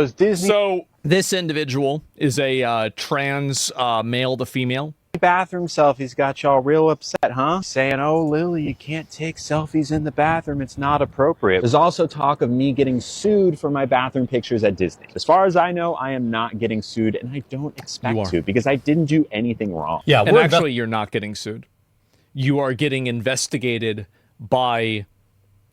So this individual is a trans male to female. Bathroom selfies got y'all real upset, huh? Saying, oh, Lily, you can't take selfies in the bathroom. It's not appropriate. There's also talk of me getting sued for my bathroom pictures at Disney. As far as I know, I am not getting sued, and I don't expect to because I didn't do anything wrong. Yeah, and actually, you're not getting sued. You are getting investigated by,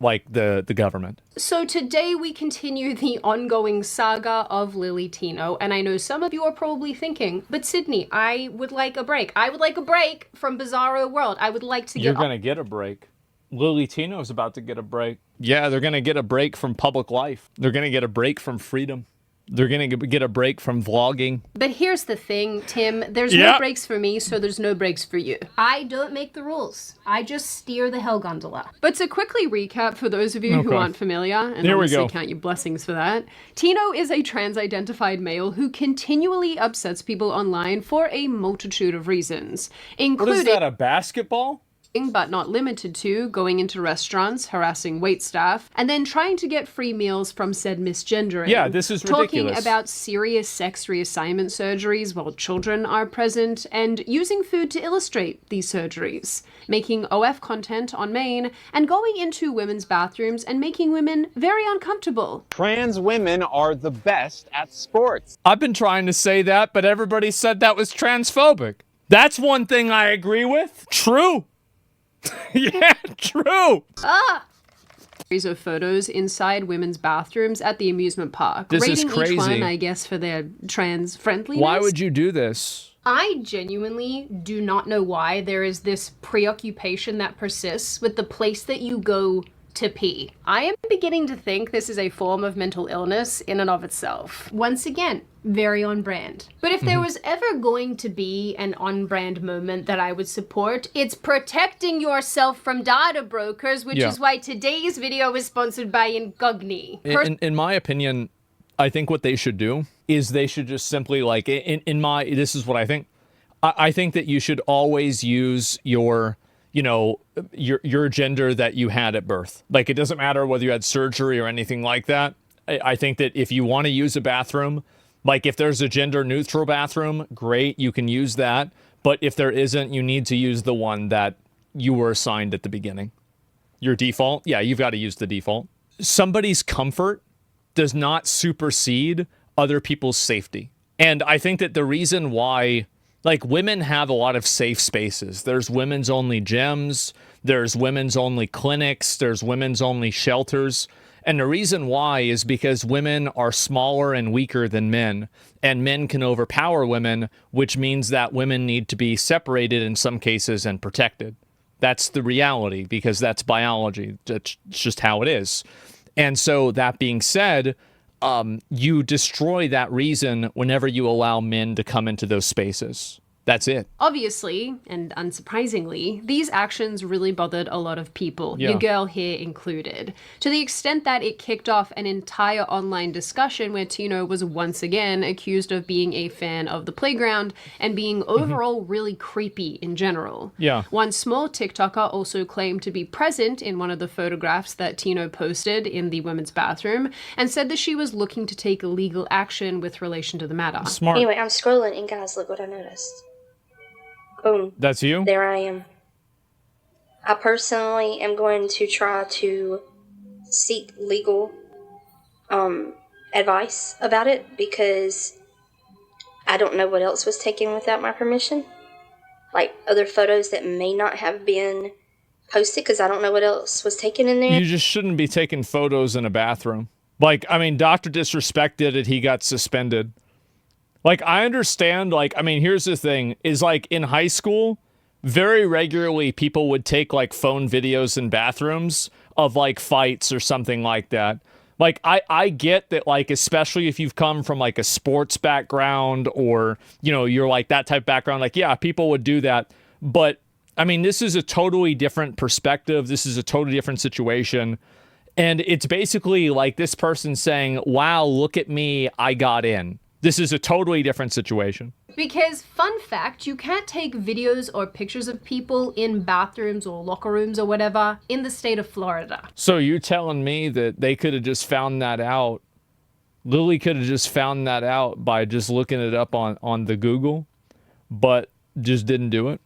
like, the government. So today we continue the ongoing saga of Lily Tino, and I know some of you are probably thinking, but Sydney, I would like a break. I would like a break from Bizarro World. I would like to get— You're gonna get a break. Lily Tino's about to get a break. Yeah, they're gonna get a break from public life. They're gonna get a break from freedom. They're gonna get a break from vlogging. But here's the thing, Tim. There's no breaks for me, so there's no breaks for you. I don't make the rules. I just steer the hell gondola. But to quickly recap for those of you who aren't familiar, and obviously count your blessings for that, Tino is a trans-identified male who continually upsets people online for a multitude of reasons, including— What is that, a basketball? But not limited to going into restaurants, harassing waitstaff, and then trying to get free meals from said misgendering. Yeah, this is ridiculous. Talking about serious sex reassignment surgeries while children are present, and using food to illustrate these surgeries. Making OF content on Maine, and going into women's bathrooms and making women very uncomfortable. Trans women are the best at sports. I've been trying to say that, but everybody said that was transphobic. That's one thing I agree with. True. Yeah, true. Series of photos inside women's bathrooms at the amusement park. This is rating crazy. Each one, I guess, for their trans friendliness. Why would you do this? I genuinely do not know why there is this preoccupation that persists with the place that you go to pee. I am beginning to think this is a form of mental illness in and of itself. Once again, very on brand. But if there was ever going to be an on-brand moment that I would support, it's protecting yourself from data brokers, which is why today's video is sponsored by Incogni. In my opinion, I think what they should do is they should just simply, like, this is what I think. I think that you should always use your gender that you had at birth. Like, it doesn't matter whether you had surgery or anything like that. I think that if you want to use a bathroom, like if there's a gender neutral bathroom, great, you can use that. But if there isn't, you need to use the one that you were assigned at the beginning. Your default, yeah, you've got to use the default. Somebody's comfort does not supersede other people's safety. And I think that the reason why, like, women have a lot of safe spaces. There's women's only gyms, there's women's only clinics, there's women's only shelters. And the reason why is because women are smaller and weaker than men, and men can overpower women, which means that women need to be separated in some cases and protected. That's the reality, because that's biology. That's just how it is. And so that being said, you destroy that reason whenever you allow men to come into those spaces. That's it. Obviously, and unsurprisingly, these actions really bothered a lot of people, your girl here included, to the extent that it kicked off an entire online discussion where Tino was once again accused of being a fan of the playground and being overall really creepy in general. Yeah. One small TikToker also claimed to be present in one of the photographs that Tino posted in the women's bathroom and said that she was looking to take legal action with relation to the matter. Smart. Anyway, I'm scrolling and guys, look what I noticed. Boom. That's you? There I am. I personally am going to try to seek legal advice about it because I don't know what else was taken without my permission. Like other photos that may not have been posted because I don't know what else was taken in there. You just shouldn't be taking photos in a bathroom. Like, I mean, Dr. Disrespect did it. He got suspended. Like, I understand, like, I mean, here's the thing, is, like, in high school, very regularly people would take, like, phone videos in bathrooms of, like, fights or something like that. Like, I get that, like, especially if you've come from, like, a sports background or, you know, you're, like, that type of background, like, yeah, people would do that. But, I mean, this is a totally different perspective. This is a totally different situation. And it's basically, like, this person saying, wow, look at me, I got in. This is a totally different situation. Because, fun fact, you can't take videos or pictures of people in bathrooms or locker rooms or whatever in the state of Florida. So you're telling me that they could have just found that out Lily could have just found that out by just looking it up on the Google, but just didn't do it.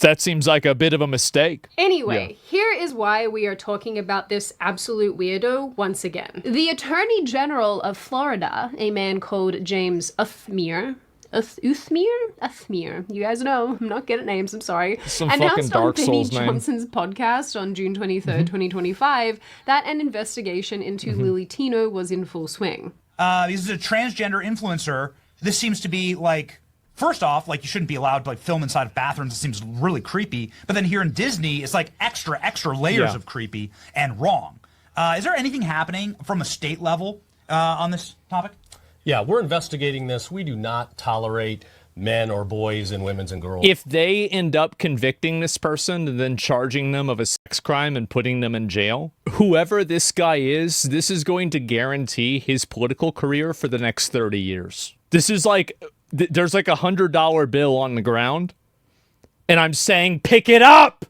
That seems like a bit of a mistake. Anyway, here is why we are talking about this absolute weirdo once again. The Attorney General of Florida, a man called James Uthmere, you guys know, I'm not good at names, I'm sorry, Some announced fucking Dark on Benny Souls name. Johnson's podcast on June 23rd, 2025, that an investigation into Lily Tino was in full swing. This is a transgender influencer. This seems to be like, first off, like you shouldn't be allowed to like film inside of bathrooms. It seems really creepy. But then here in Disney, it's like extra layers of creepy and wrong. Is there anything happening from a state level on this topic? Yeah, we're investigating this. We do not tolerate men or boys and women's and girls. If they end up convicting this person and then charging them of a sex crime and putting them in jail, whoever this guy is, this is going to guarantee his political career for the next 30 years. This is like, there's like $100 bill on the ground, and I'm saying, pick it up!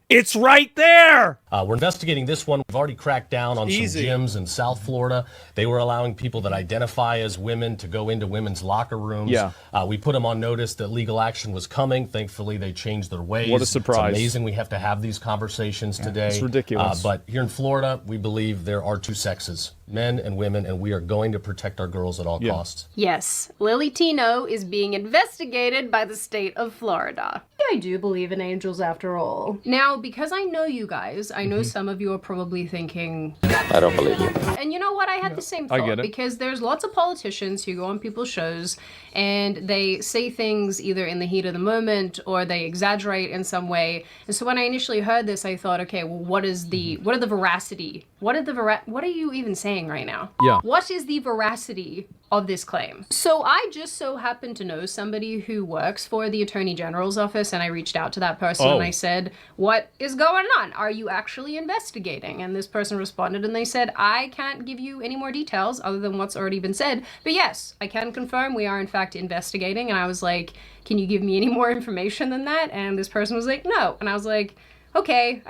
It's right there! We're investigating this one. We've already cracked down on some gyms in South Florida. They were allowing people that identify as women to go into women's locker rooms. Yeah. We put them on notice that legal action was coming. Thankfully, they changed their ways. What a surprise. It's amazing we have to have these conversations today. It's ridiculous. But here in Florida, we believe there are two sexes, men and women, and we are going to protect our girls at all costs. Yes, Lily Tino is being investigated by the state of Florida. I do believe in angels after all. Now, because I know you guys, I know some of you are probably thinking, I don't believe you. and you know what? I had the same I thought get it. because there's lots of politicians who go on people's shows and they say things either in the heat of the moment or they exaggerate in some way. And so when I initially heard this, I thought, okay, well, what are the veracity? What are you even saying right now? Yeah. What is the veracity of this claim? So I just so happen to know somebody who works for the Attorney General's office, and I reached out to that person and I said, what is going on? Are you actually investigating? And this person responded and they said, I can't give you any more details other than what's already been said, but yes, I can confirm we are in fact investigating. And I was like, can you give me any more information than that? And this person was like, no. And I was like, okay,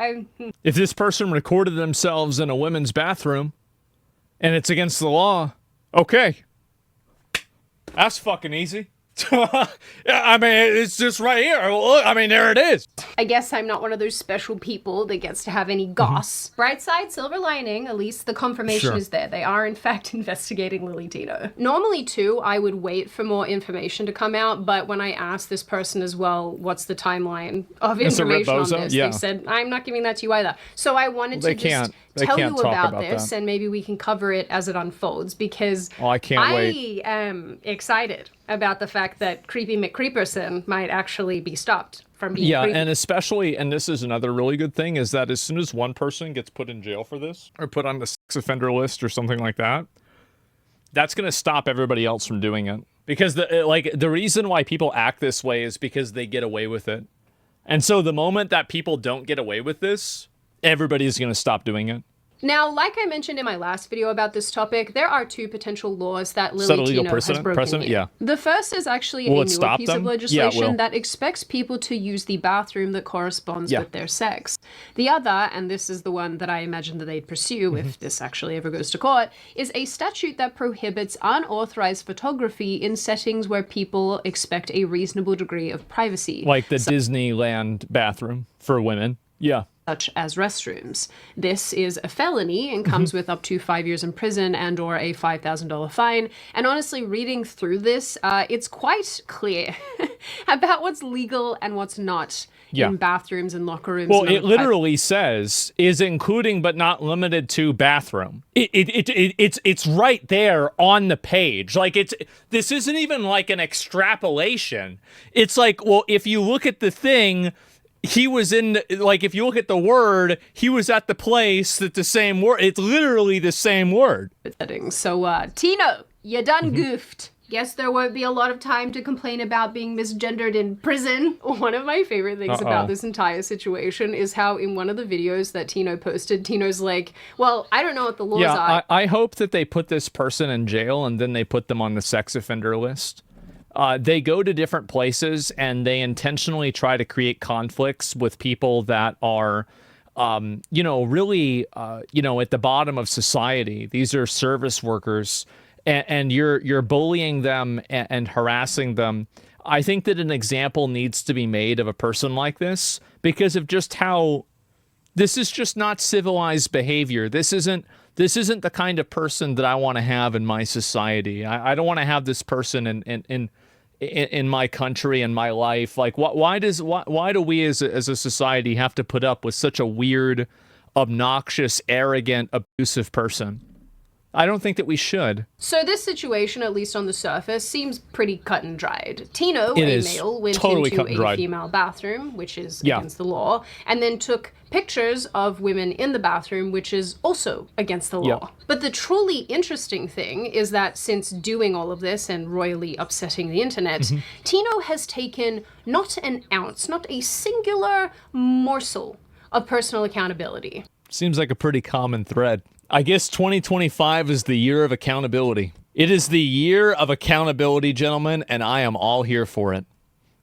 If this person recorded themselves in a women's bathroom and it's against the law, okay. That's fucking easy. I mean, it's just right here. Look, I mean, there it is. I guess I'm not one of those special people that gets to have any goss. Bright side, silver lining, at least the confirmation is there. They are, in fact, investigating Lily Tino. Normally, too, I would wait for more information to come out, but when I asked this person as well, what's the timeline of information on this, they said, I'm not giving that to you either. So I wanted to just tell you about this, and maybe we can cover it as it unfolds, because I can't wait. I am excited about the fact that Creepy McCreeperson might actually be stopped from being creepy. And especially, and this is another really good thing, is that as soon as one person gets put in jail for this, or put on the sex offender list or something like that, that's going to stop everybody else from doing it. Because the reason why people act this way is because they get away with it. And so the moment that people don't get away with this, everybody's going to stop doing it. Now, like I mentioned in my last video about this topic, there are two potential laws that Lily Tino has broken here. Yeah. The first is actually a newer piece of legislation that expects people to use the bathroom that corresponds with their sex. The other, and this is the one that I imagine that they'd pursue if this actually ever goes to court, is a statute that prohibits unauthorized photography in settings where people expect a reasonable degree of privacy. Like the Disneyland bathroom for women. Yeah. Such as restrooms. This is a felony and comes with up to 5 years in prison and or a $5,000 fine. And honestly, reading through this, it's quite clear about what's legal and what's not in bathrooms and locker rooms. Well, it literally says, is including but not limited to bathroom. It's right there on the page. Like, this isn't even like an extrapolation. It's like, well, if you look at the thing, he was in, like, if you look at the word, he was at the place that the same word, it's literally the same word. So, Tino, you done goofed. Guess there won't be a lot of time to complain about being misgendered in prison. One of my favorite things about this entire situation is how in one of the videos that Tino posted, Tino's like, well, I don't know what the laws are. I hope that they put this person in jail and then they put them on the sex offender list. They go to different places and they intentionally try to create conflicts with people that are, really, at the bottom of society. These are service workers. and you're bullying them and harassing them, I think that an example needs to be made of a person like this because of just how this is just not civilized behavior. This isn't the kind of person that I want to have in my society. I don't want to have this person in my country and my life. Like, why do we as a society have to put up with such a weird, obnoxious, arrogant, abusive person? I don't think that we should. So this situation, at least on the surface, seems pretty cut and dried. Tino, It a is male, went totally into cut and a dried. female bathroom, which is Yeah. against the law, and then took pictures of women in the bathroom, which is also against the law. Yeah. But the truly interesting thing is that since doing all of this and royally upsetting the internet, Tino has taken not an ounce, not a singular morsel of personal accountability. Seems like a pretty common thread. I guess 2025 is the year of accountability. It is the year of accountability, gentlemen, and I am all here for it.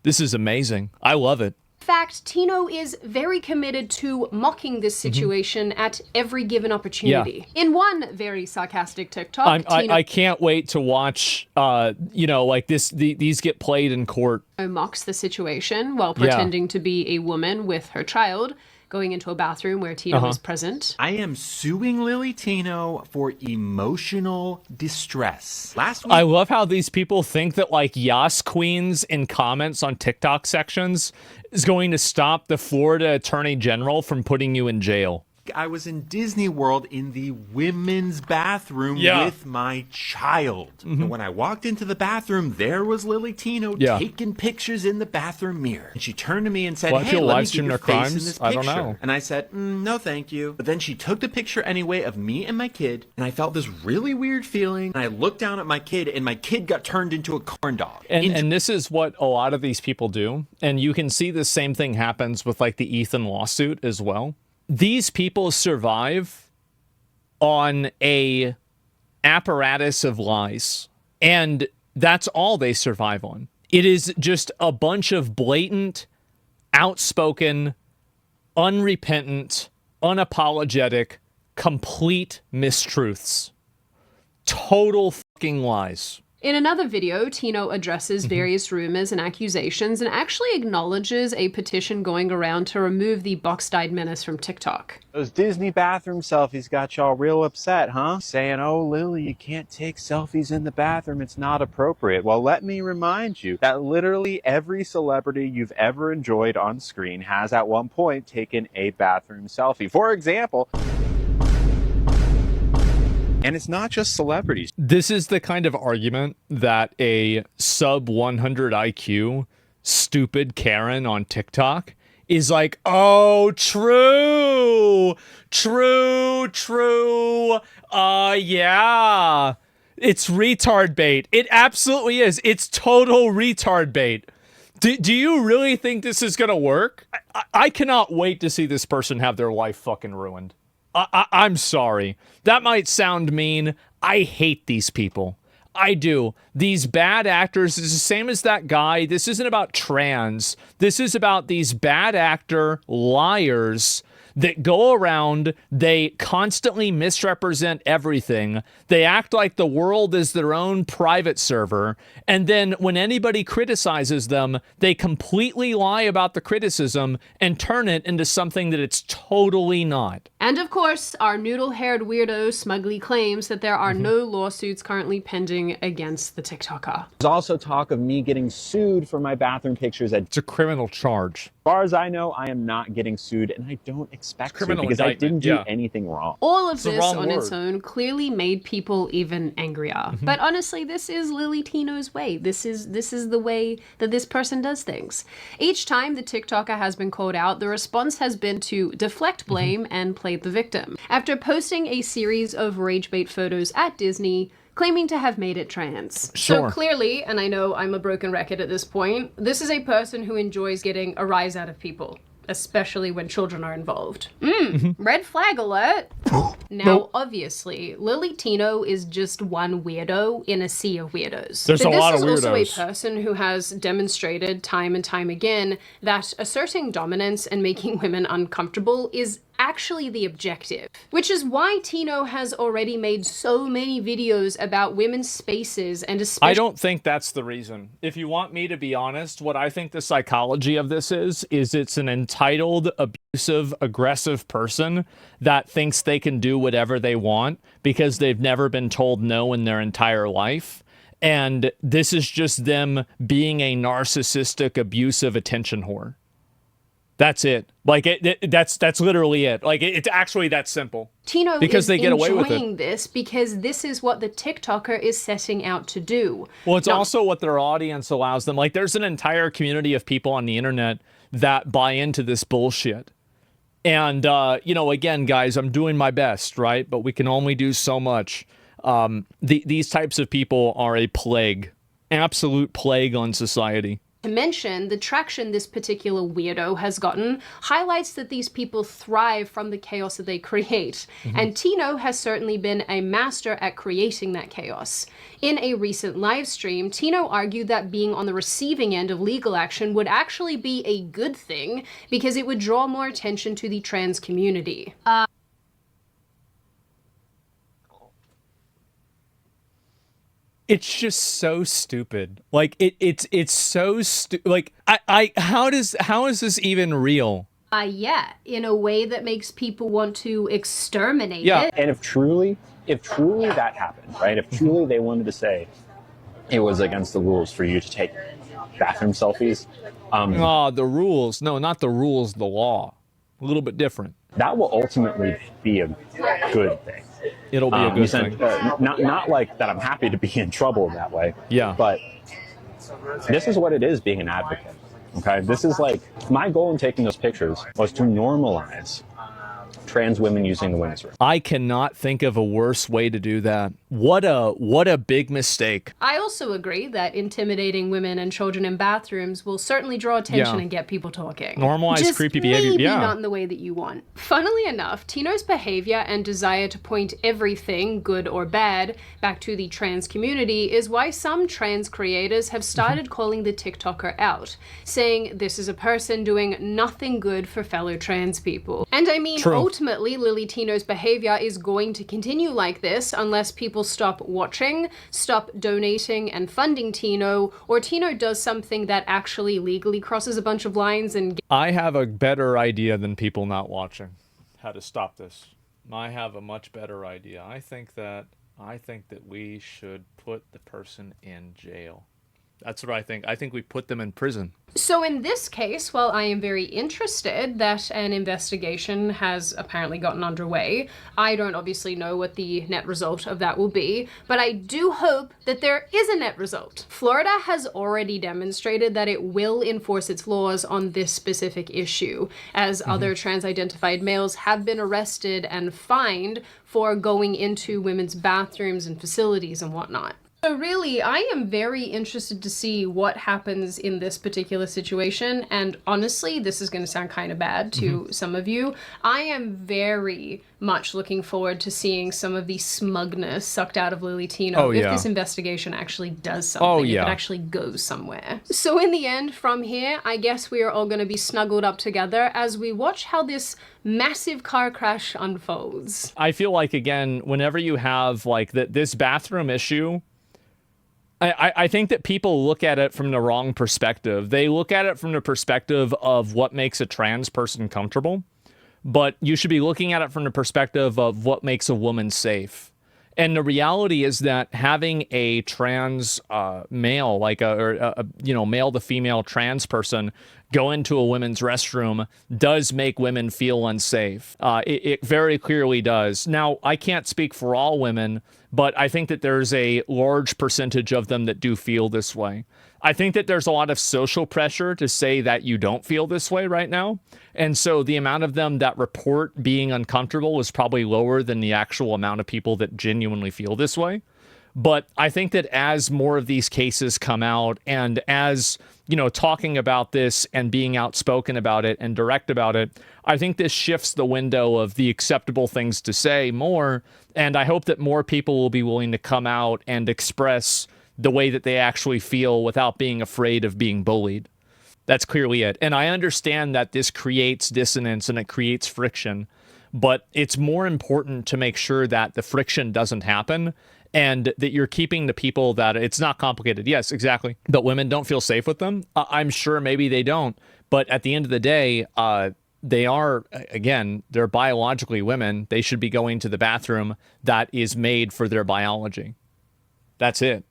This is amazing. I love it. In fact, Tino is very committed to mocking this situation at every given opportunity. In one very sarcastic TikTok, Tino I can't wait to watch, like these get played in court. mocks the situation while pretending to be a woman with her child, going into a bathroom where Tino is present. I am suing Lily Tino for emotional distress. Last week, I love how these people think that like Yas Queens in comments on TikTok sections is going to stop the Florida Attorney General from putting you in jail. I was in Disney World in the women's bathroom Yeah. with my child. And when I walked into the bathroom, there was Lily Tino Yeah. taking pictures in the bathroom mirror. And she turned to me and said, Well, if hey, you'll let me live get stream your their face in crimes, this I don't picture. know. And I said, no, thank you. But then she took the picture anyway of me and my kid, and I felt this really weird feeling. And I looked down at my kid, and my kid got turned into a corn dog. And this is what a lot of these people do. And you can see the same thing happens with like the Ethan lawsuit as well. These people survive on a apparatus of lies. And that's all they survive on. It is just a bunch of blatant, outspoken, unrepentant, unapologetic, complete mistruths. Total fucking lies. In another video, Tino addresses various rumors and accusations and actually acknowledges a petition going around to remove the box-dyed menace from TikTok. Those Disney bathroom selfies got y'all real upset, huh? Saying, oh, Lily, you can't take selfies in the bathroom. It's not appropriate. Well, let me remind you that literally every celebrity you've ever enjoyed on screen has at one point taken a bathroom selfie. For example, and it's not just celebrities. This is the kind of argument that a sub 100 IQ stupid Karen on TikTok is like, oh, true. Yeah. It's retard bait. It absolutely is. It's total retard bait. Do you really think this is going to work? I cannot wait to see this person have their life fucking ruined. I'm sorry. That might sound mean. I hate these people. I do. These bad actors is the same as that guy. This isn't about trans. This is about these bad actor liars that go around, they constantly misrepresent everything. They act like the world is their own private server. And then when anybody criticizes them, they completely lie about the criticism and turn it into something that it's totally not. And of course, our noodle-haired weirdo smugly claims that there are no lawsuits currently pending against the TikToker. There's also talk of me getting sued for my bathroom pictures. It's a criminal charge. As far as I know, I am not getting sued, and I don't expect to Criminal because I didn't indictment, do anything wrong. All of the this wrong on its word. own clearly made people even angrier. But honestly, this is Lily Tino's way. This is the way that this person does things. Each time the TikToker has been called out, the response has been to deflect blame and play the victim. After posting a series of rage bait photos at Disney, claiming to have made it trans. Sure. So clearly, and I know I'm a broken record at this point, this is a person who enjoys getting a rise out of people, especially when children are involved. Red flag alert. Now, obviously, Lily Tino is just one weirdo in a sea of weirdos. There's but a lot of This is also a weirdos. person who has demonstrated time and time again that asserting dominance and making women uncomfortable is actually the objective. Which is why Tino has already made so many videos about women's spaces and especially— I don't think that's the reason. If you want me to be honest, what I think the psychology of this is it's an entitled, abusive, aggressive person that thinks they can do whatever they want because they've never been told no in their entire life. And this is just them being a narcissistic, abusive attention whore. That's it. Like that's literally it. Like it's actually that simple. Tino because is they get away with enjoying it. this because this is what the TikToker is setting out to do. Well, it's also what their audience allows them. Like there's an entire community of people on the internet that buy into this bullshit. And you know, again, guys, I'm doing my best, right? But we can only do so much. These types of people are a plague, absolute plague on society. To mention, the traction this particular weirdo has gotten highlights that these people thrive from the chaos that they create. And Tino has certainly been a master at creating that chaos. In a recent live stream, Tino argued that being on the receiving end of legal action would actually be a good thing because it would draw more attention to the trans community. It's just so stupid. Like it's so stupid. Like how is this even real? Yeah, in a way that makes people want to exterminate Yeah. it. And if truly that happened, right? If truly they wanted to say it was against the rules for you to take bathroom selfies, The rules. No, not the rules, the law. A little bit different. that will ultimately be a good thing. It'll be a good thing. Not like that I'm happy to be in trouble that way. Yeah. But this is what it is being an advocate. Okay? This is like, my goal in taking those pictures was to normalize trans women using the women's room. I cannot think of a worse way to do that. What a big mistake. I also agree that intimidating women and children in bathrooms will certainly draw attention Yeah. and get people talking. Normalize Just creepy behavior, maybe yeah. not in the way that you want. Funnily enough, Tino's behavior and desire to point everything, good or bad, back to the trans community is why some trans creators have started calling the TikToker out, saying this is a person doing nothing good for fellow trans people. And I mean, True. ultimately, Lily Tino's behavior is going to continue like this unless people stop watching, stop donating and funding Tino, or Tino does something that actually legally crosses a bunch of lines and I have a better idea than people not watching how to stop this. I have a much better idea. I think that we should put the person in jail. That's what I think. I think we put them in prison. So in this case, while I am very interested that an investigation has apparently gotten underway, I don't obviously know what the net result of that will be, but I do hope that there is a net result. Florida has already demonstrated that it will enforce its laws on this specific issue, as other trans-identified males have been arrested and fined for going into women's bathrooms and facilities and whatnot. So really, I am very interested to see what happens in this particular situation, and honestly, this is going to sound kind of bad to some of you. I am very much looking forward to seeing some of the smugness sucked out of Lily Tino if this investigation actually does something, if it actually goes somewhere. So in the end, from here, I guess we are all going to be snuggled up together as we watch how this massive car crash unfolds. I feel like, again, whenever you have like this bathroom issue, I think that people look at it from the wrong perspective. They look at it from the perspective of what makes a trans person comfortable, but you should be looking at it from the perspective of what makes a woman safe. And the reality is that having a trans male, like a male to female trans person, go into a women's restroom does make women feel unsafe. It very clearly does. Now, I can't speak for all women, but I think that there's a large percentage of them that do feel this way. I think that there's a lot of social pressure to say that you don't feel this way right now. And so the amount of them that report being uncomfortable is probably lower than the actual amount of people that genuinely feel this way. But I think that as more of these cases come out, and as, you know, talking about this and being outspoken about it and direct about it, I think this shifts the window of the acceptable things to say more. And I hope that more people will be willing to come out and express the way that they actually feel without being afraid of being bullied. That's clearly it. And I understand that this creates dissonance and it creates friction. but it's more important to make sure that the friction doesn't happen and that you're keeping the people that it's not complicated. Yes, exactly. That women don't feel safe with them. I'm sure maybe they don't, but at the end of the day, they are, again, they're biologically women. They should be going to the bathroom that is made for their biology. That's it.